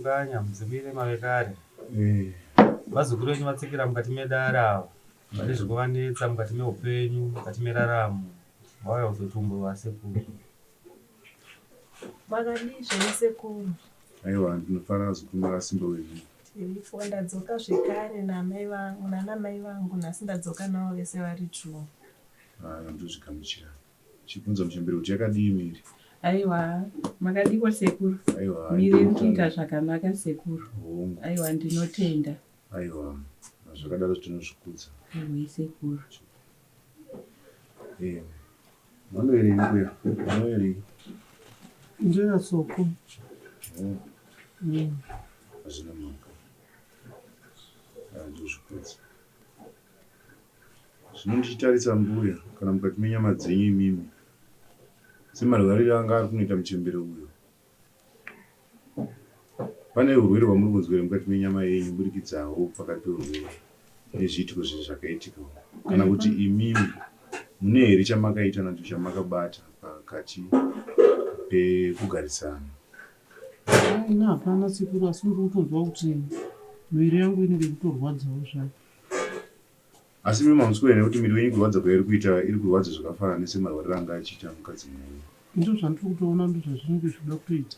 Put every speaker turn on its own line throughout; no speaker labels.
unganya muzibire mavekare vazukuru venyu vatsikira mukati medara vane zvikuvanetsa mukati meupenyu mukati meraramo vauya kuzotumburwa sekuru.
Makadizvo nesekuru.
Aiwa ndinofanira kuzotumira simba wenyu.
Tiripo ndadzoka zvekare namai vangu nanamai vangu nhasi ndadzoka navo vese vari true.
Ndozvigamuchira. Chibvunzo muchemberi kuti yakadii miri?
Aiwa, makadiko sekuru.
Aiwa.
Miri irikuita zvakanaka sekuru. Aiwa ndinotenda.
Aiwa. Zvakadaro tinozvikudza.
Aiwa sekuru.
Manoerei kuya? Manoerei?
Ndina soko.
Hazvina mhaka. Ndozvikudza. Zvino ndichitarisa mbuya kana mukati menyama dzenyu imimi semarwariro anga ari kunoita muchembere uyo, pane urwere hwamuri kunzwira mukati menyama yenyu burikidzawo pakati peurwere nezviitiko zvinhu zvakaitika, kana kuti imimi mune here chamakaita nacho chamakabata pakati pekugarisana?
Ina hapana sekuru, asi ndiri kutonzwa kuti miviri yangu inenge kutorwadzawo zvavo.
Asi mimi mamuswera here kuti miri wenyu kurwadza kwairi kuita iri kurwadza zvakafanana nesemarwariro anga achiita mukadzi mwenyu?
Ndo zvandiri kutoona ndo zvazvinenge zvida kutoita.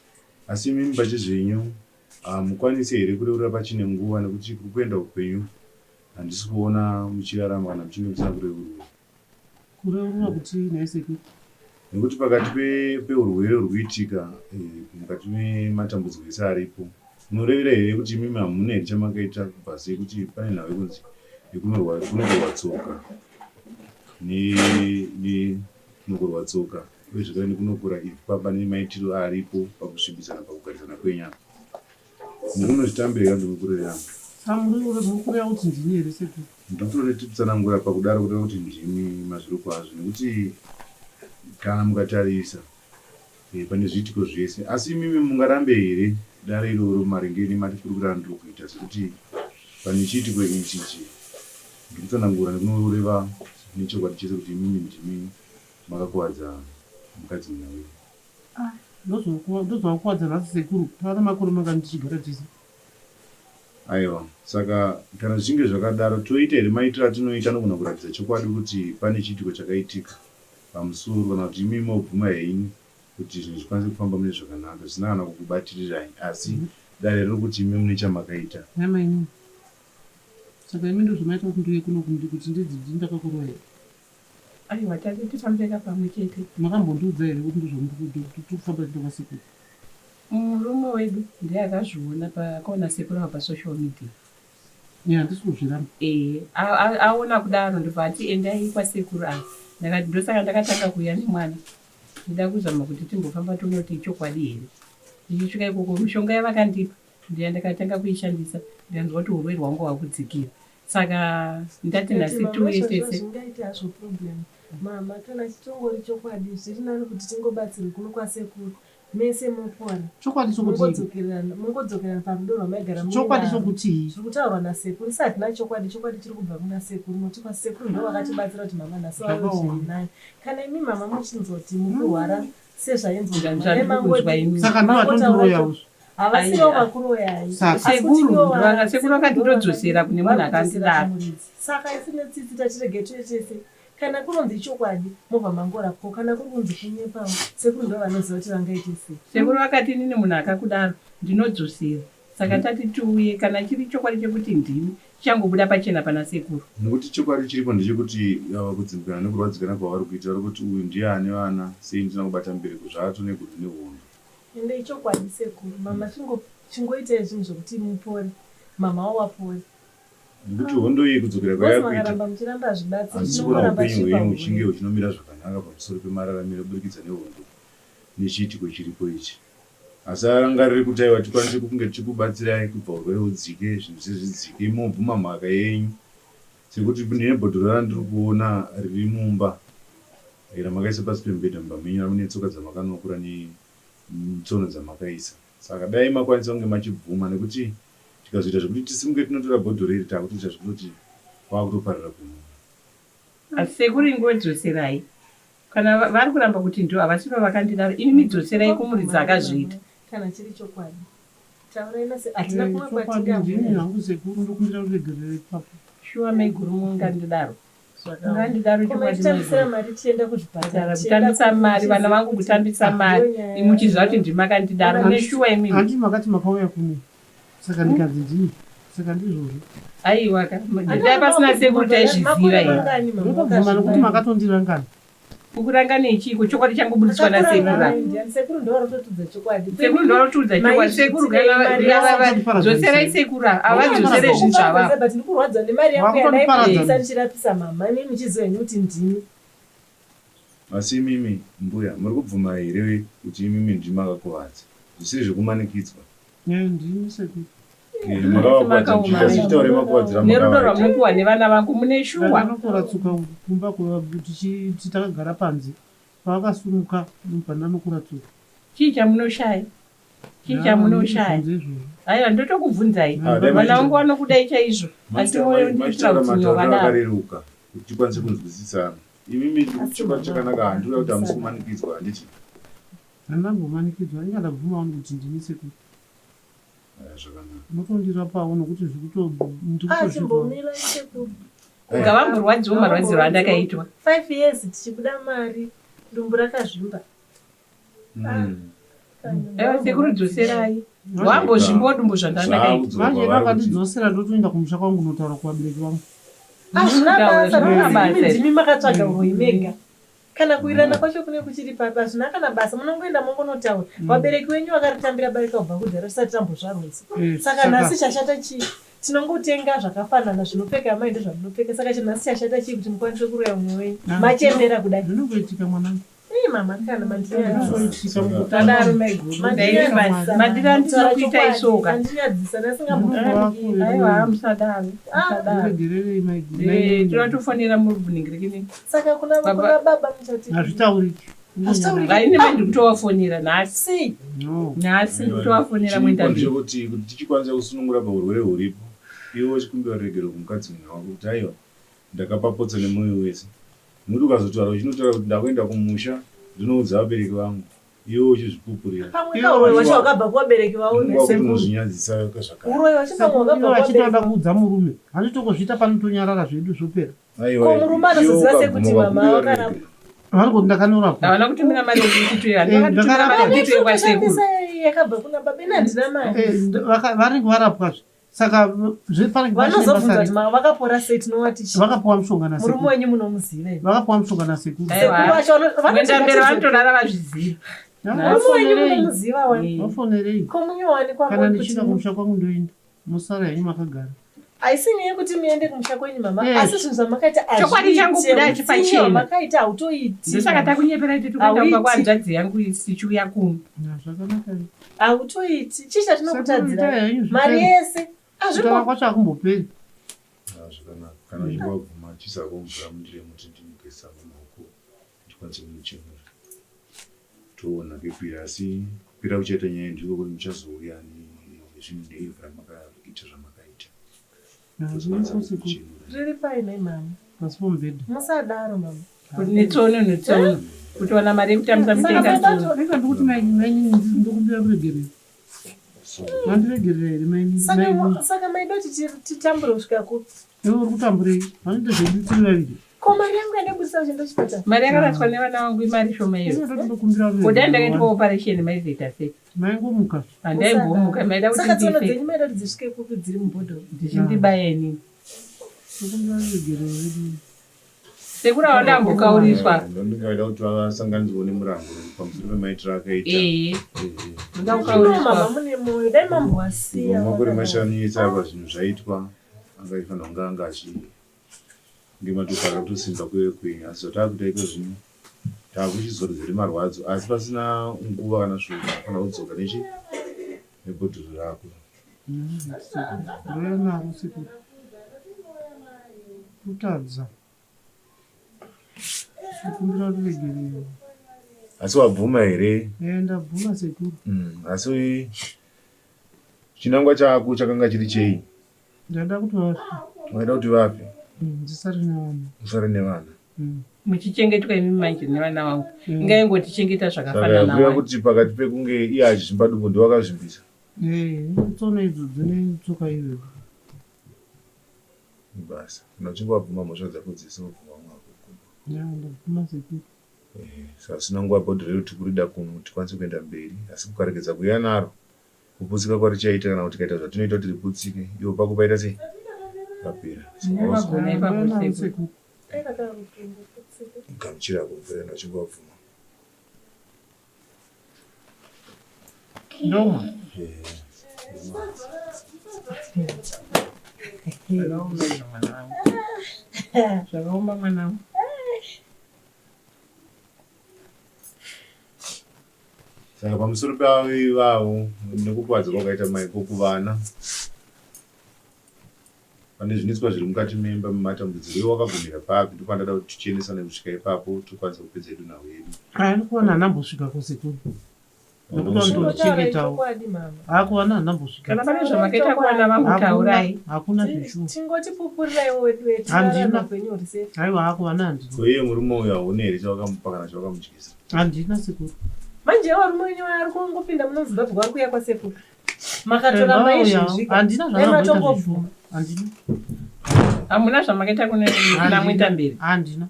Asi mimi pachizvenyu hamukwanisi here kureurura pachine nguva, nekuti kuri kuenda upenyu handisi kuona muchirarama kana muchinge musina kureurura.
Kureurura kuti nhai sekuru?
Nekuti pakati peurwere huri kuitika mukati mematambudziko ese aripo, munorevera here kuti mimi hamuna here chamakaita kubva sei kuti pane nhau yekunzi kunokorwa tsoka nekunokorwa tsoka uye zvakare nekunokura ipapa nemaitiro aripo pakusvibisana pakugarisana kwenyama? Mukunozvitambira ndinokurera
muri kuti ndini here sekuru?
ndotore titsanangura pakudaro kureva kuti ndimi mazviro kwazvo, nekuti kana mukatarisa pane zviitiko zvese. Asi mimi mungarambe here dare iroro maringe nematirikukurira ndiri kuita, sekuti pane chiitiko ichichi ndikutsanangura nekunoreva nechokwadi chese kuti mimi ndimi makakuwadza mukadzi munawiri?
Ndozvakuwadza nhasi sekuru, tava makore mangani tichigara tese.
Aiwa, saka kana zvichinge zvakadaro toita here maitiro atinoita nogona kuratidza chokwadi kuti pane chiitiko chakaitika pamusoro, kana kuti imi mobvuma henyu kuti zvinhu zvikwanise kufamba mune zvakanaka zvisina kana kukubatirirai, asi dare riri kuti imi mune chamakaita.
Nyama inini saka imi ndozvamaita kuti ndiuye kuno kuti ndidzidzi ndakakurwa here?
Aiwa tati tifambeka pamwe chete.
Makambondiudza here kuti ndozvamurikufamba tiita kwasekuru?
Murume wedu ndiye akazviona pakaona sekuru apa social media.
Handisi kuzviramba.
Aona kudaro ndobvati endai kwasekuru apa. Ndakati ndosaka ndakatanga kuuya nemwana. Ndida kuzama kuti timbofamba tonoti chokwadi here. Ndichisvika ikoko mishonga yavakandipa ndiye ndakatanga kuishandisa, ndanzwa kuti urwere hwangu hwakudzikira. Saka ndati nhasi tiuye tese.
Zvingaita hazvo problem. Mama kana chitongori chokwadi zviri nani kuti tingobatsirwe kuno kwasekuru. Mese mopona.
Chokwadi chokuti
mungodzokerana parudo rwamaigara muri.
Chokwadi chokuti
zvirikutaurwa nasekuru. Isati nachokwadi, chokwadi chiri kubva kuna sekuru. Noti kwasekuru ndo vakatibatsira kuti mama nhasi wauya zviri. Kana imi mama muchinzoti mukurwara sezvainzwa
saka ndovatomboroyawo
havasiwo makuroyai.
Sekuru akanditodzosera kune munhu akandidaro.
Saka isine tsitsi tachirege tese. Kana kunonzi chokwadi mobva mangorapo, kana kuri kunzi kunyepawo sekuru ndo vanoziva kuti vangaite sei.
Sekuru akati nini munhu akakudaro ndinodzosera. Saka tati tiuye kana chiri chokwadi chekuti ndimi changobuda pachena pana sekuru.
Nokuti chokwadi chiripo ndechekuti kudzimbikana nekurwadzikana kwavari kuita vari kuti uyu ndiye ane vana sei ndina kubata mbereko zvaato neguru nehondo.
Ende ichokwadi sekuru, mama chingoitai zvinhu zvokuti mupore, mama wapore.
Nekuti hondo iyi kudzokera kwayakuita
muchiramba zvibatsira
handisi kuona upenyu hwenyu huchinge huchinomira zvakanaka pamusoro pemararamiro burikidza nehondo nechiitiko chiripo ichi. Asi arangariri kuti aiwa tikwanise kunge tichikubatsirai kubva urwere hudzike, zvinhu zvidzike, mobvuma mhaka yenyu sekuti nebhodhoro randiri kuona riri mumba ramakaisa pasi pemubhedha mumba menyu mune tsoka dzamakanokura netsono dzamakaisa. Saka dai makwanisa kunge machibvuma, nekuti tikazoita zvekuti tisimuke tinotora bhodhoro iri takutoita zvekuti kwakutoparira kumunhu.
Asi sekuru ingodzoserai. Kana vari kuramba kuti ndo havasiro vakandidaro, ini midzoserai kumuridza akazviita.
Kana chiri chokwadi hatina kumwe kwatinga
ndini hangu sekuru ndokumbira uregerere ipapo.
Shuwa meguru mungandidaro. Ngandidaro
kutambisira mari tienda kuzvipatara
kutambisa mari vana vangu kutambisa mari imuchiziva kuti ndimakandidaro mune shuwa imimi
handi makati makauya kune saka ndikazi ndini saka ndizvozvo
aiwa ndai pasina sekuru taizviziva here
ndotobvuma nokuti makatondirangana
kukurangana ichiko chokwadi changobudiswa
sekuru ndovarototudza chokwadi
sekuru ndovarotudza chokwadi sekuru dzoserai sekuru avadzosere zvinhu zvavavo
but ndikurwadza nemari yangu yandaiisa ndichirapisa mama imi muchiziva henyu kuti ndini.
Asi imimi mbuya muri kubvuma here kuti imimi ndimakakuvadza zvisiri zvekumanikidzwa?
ndini sekuru
nerudo rwamunopiwa nevana vangu mune shuwa
anokoratsuka kumba kuti takagara panze pavakasumuka pandanokoratsuka
chii chamunoshaya chii chamunoshaya aiwa ndotokubvunzai vana vangu vanokudai chaizvo asi moitira kuti
nyovadareruka kuti tikwanise kunzwisisana imimi chokwadi chakanaka handikuda kuti hamusi kumanikidzwa handiti
handambomanikidzwa ingadabvuma wani kuti ndini sekuru notondirapavo nokuti
zvikutochimbomira sekuru
ngavamborwadziwo marwadziro andakaitwa
5 years tichibuda mari dumbu rakazvimba.
aiwa sekuru dzoserai wambozvimbawo dumbu zvandandakaita
manje vakandidzosera ndotoenda kumusha kwangu notaura kuvabereki vangu
hazvina basa ndimi makatsvaga uroi mega kana kuirana kwacho kune kuchiri papi hazvina kana basa munongoenda mongonotaura vabereki venyu vakaritambira barika kubva kudhara tisati tambozvarwisa saka nhasi chashata chii tinongotenga zvakafanana zvinopfeka amai ndozvamunopfeka saka chinhasi chashata chii kuti mukwanise kuraya mumwe wenyu machembera kudai
zvinokuitika mwanangu
mama kana
mandira ndinokuita isoka
mandinyadzisa nasingaaiwa
musadaro tonatofonera murubuningirikini
saka kuna baba muchati
hazvitauriki
aine mai ndikutovafonera nhasi ndikutovafonera
mwendazvekuti kuti tichikwanisa kusunungura paurwere huripo iwo chikumbira regero kumukadzi mwana wako kuti aiwa ndakapapotsa nemwoyo wese nokuti ukazotaura uchinotaura kuti ndakuenda kumusha ndinoudza vabereki vangu iwo uchizvipupurira
pamwe wacho wakabva kuvabereki
vaunozvinyadzisa
achitoda kuudza murume handitokozviita panotonyarara zvedu zvopera
murume anozoziva sekuti mama vakarapa
vanoti ndakanyorapa
havana kutumira mari yekuititoyekwasekuru
yakabva kuna baba ina handina mari
vanenge varapwazve saka
vanozobvunza kuti mama vakapora sei tinowatichi
vakapiwa mushonga
murume wenyu munomuziva
vakapiwa mushonga nasekuru
mwendamberi vanotorara vazviziva
murume wenyu munomuziva
vafonerei
komunyowani
kana ndichida kumusha kwangu ndoenda musara henyu makagara
aisi nyaya kuti muende kumusha kwenyu mama asi zvinhu zvamakaita
chokwadi changu kuda chipachena
makaita hautoiti
ndosaka takunyepera iti tukaenda kwanzvadzi yangu isichiuya kuno
zvakanaka
hautoiti chii chatinokutadzira mari yese
azvitaura kwacho akumboperi
zvakanaka kana zvingavhuma chisakomvura mundire muti ndinogesa mumaoko ndikwanise kumuchemura toona kepira asi kupira kuchaita nyaya ndiko kuti muchazouya nezvinhu neivhu ramakaita zvamakaita
riri paine mama
pasi pomubhedha
musadaro mama
netsono netsono kutoona mari yekutambisa mutenga
ndikuti mainini ndokumbira kuregerera mandiregerera here
saka maidoti titambure kusvika kupi
iwe uri kutamburei vanoita zvedu tiri vaviri
ko mari yangu yandabudisa uchenda chipatara
mari yakaratswa nevana vangu imari shoma iyo kodai ndakaitwa operation maizoita sei
maingomuka
handaimbomuka maida kuti
saka tsono dzenyu maida kuti dzisvike kupi dziri mubhodhoro
ndichindibaya inini
ndokumbira kuregerera vedu
sekuru awandambokauriswa
ndingaida kuti vasanganidzwa nemurango pamusoro pemaitiro akaita
mama mune moyo dai mambowasiya
makore mashanu ese apa zvinhu zvaitwa angaifanira kunge anga ngematoka akatosimba kwenyu asi zvataakuita iko zvino taakuchizorodzere marwadzo asi pasina nguva kana svuka kana kudzoka nebhodhoro rako
ndoyanaro sekuru kutadza kumbira kuregerera
asi wabvuma here
ndabvuma sekuru
asi chinangwa chako chakanga chiri chei
ndada kuti vafe
waida kuti vafe
ndisari nevana
usari nevana
muchichengetwa imi manje nevana vangu ingaingotichengeta zvakafanana
nakuya kuti pakati pekunge iye achizvimba dumbu ndiwakazvimbisa
tsono idzo dzine tsoka iyoyo
basa kana uchinge wabvuma mhosva dzako dzese wobvuma mwako
ndabvuma sekuru
saka sina nguva bhodhi rero tikurida kuno tikwanise kuenda mberi asi kukaregedza kuuya naro kuputsika kwarichaita kana kuti kaita zvatinoita kuti riputsike iwo pako paita sei papera gamuchira kumvera uchinge wabvuma
ndoma
zvakaoma mwanangu.
saka pamusoro pavo ivavo nekukwadzwa kwakaita maiko kuvana pane zvinoiswa zviri mukati memba mumatambudziko iwo wakagumira papi ndokandada kuti tichiendesana kusvika ipapo tokwanisa kupedza edu nhau yedu
ndikuona hanambosvika kusekuru nekutondochengetawo akuwana hanambosvika
Kana pane zvamakaita kuwana vamutaurai
hakuna zvishuwa
tingotipupuriraiwo wedu
Handina.
kwenyu rise
aiwa akuwana handina
koiye murume uyu haune here chawakamupa kana chawakamutyisa
handina sekuru
manje varume wenyu ari kungopinda muno zimbabwe vari kuuya kwasekuru makatoramba izvizvi
handina zvakamboita zvishuwa handina
hamuna zvamakaita kunamwita mberi
handina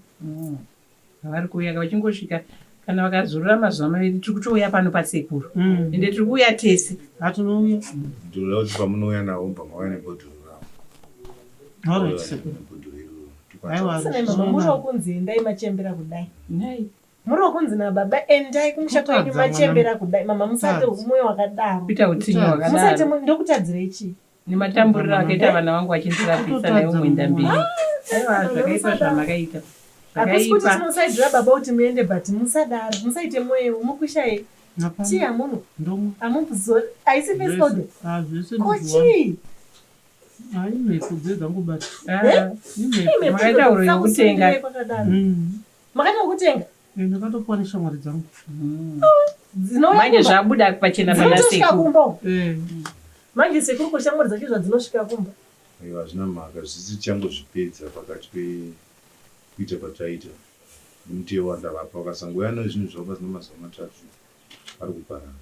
vari kuuya vachingosvika kana vakazorora mazuva maviri tiri kuchouya pano pasekuru ende tiri kuuya tese
hatinouya
ndinoda kuti pamunouya navo mubva mauya nebhodhoro ravo
alright sekuru aiwa
muri wokunzi endai machembera kudai
nai
muri wokunzi nababa endai kumusha kwenyu machembera kudai mama musati mwoyo wakadaro
kuita utsinye
musati
wakadaro
ndokutadzirei chii
nematamburiro akaita vana vangu vachindirapisa nayo mwenda mbiri aiwa zvakaipa zvamakaita
hapisi kuti
zvakaipa
tinosaidira baba kuti muende but musadaro musaite mwoyo mukushai chii hamuno
ndoma
hamubvuzori haisi fesode
zvese
kochii
hai mhepo dzedzangobata
makaita uro yekutenga
makaita kutenga
ndakatopuwa neshamwari dzangu
manje zvabuda pachena pana
dzinosvika
sekuru
kumba manje sekuru kushamwari dzake zvadzinosvika kumba
aiwa hazvina mhaka zvisi tichangozvipedza pakati kuita pataita nemuteo wandavapa wakasangoya nezvinhu zvavo pasina mazuva matatu ari kuparana